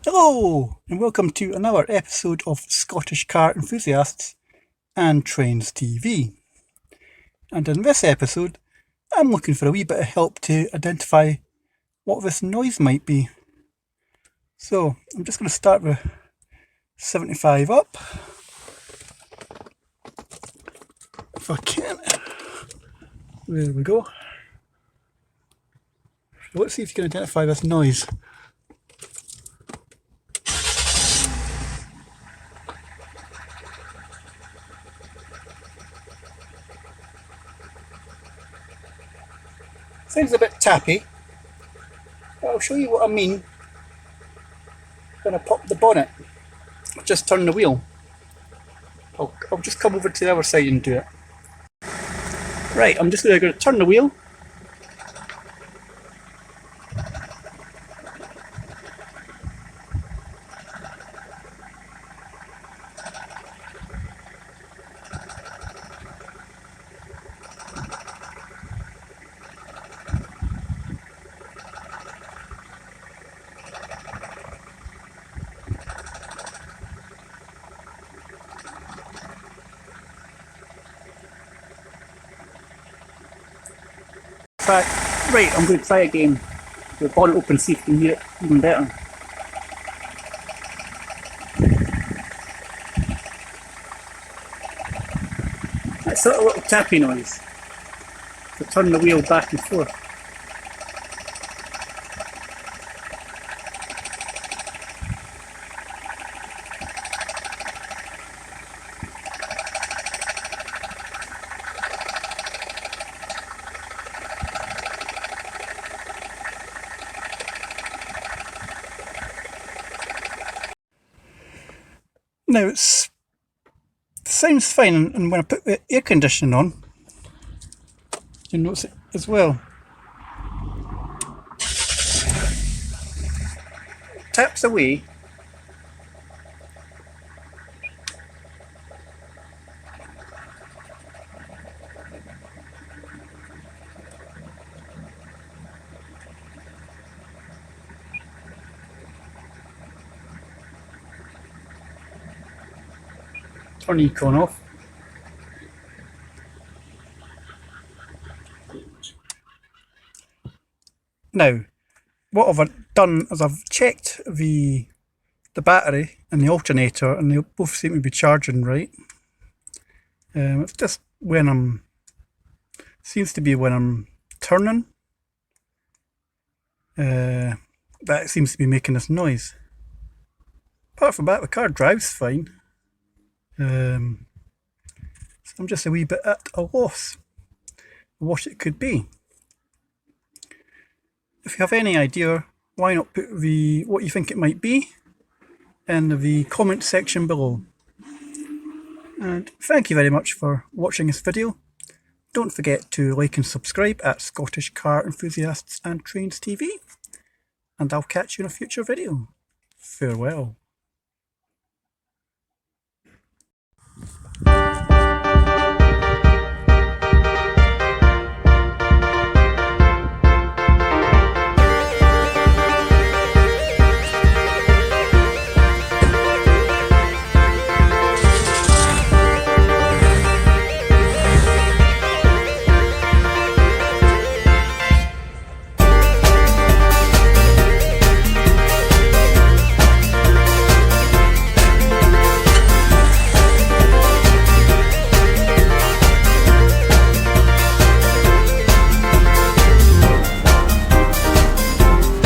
Hello, and welcome to another episode of Scottish Car Enthusiasts and Trains TV. And in this episode, I'm looking for a wee bit of help to identify what this noise might be. So, I'm just going to start with 75 up. If I can. There we go. So let's see if you can identify this noise. Sounds a bit tappy, but I'll show you what I mean when I pop the bonnet. Just turn the wheel. I'll just come over to the other side and do it. Right, I'm just going to turn the wheel. Right, I'm going to try again. The bonnet open, see if you can hear it even better. It's a little tappy noise to turn the wheel back and forth. Now it sounds fine, and when I put the air conditioning on, you'll notice it as well. It taps away. Turn Aircon off. Now, what I've done is I've checked the battery and the alternator, and they both seem to be charging right. It's just when seems to be when I'm turning, that seems to be making this noise. Apart from that, the car drives fine. So I'm just a wee bit at a loss what it could be. If you have any idea, why not put what you think it might be in the comment section below. And thank you very much for watching this video. Don't forget to like and subscribe at Scottish Car Enthusiasts and Trains TV. And I'll catch you in a future video. Farewell.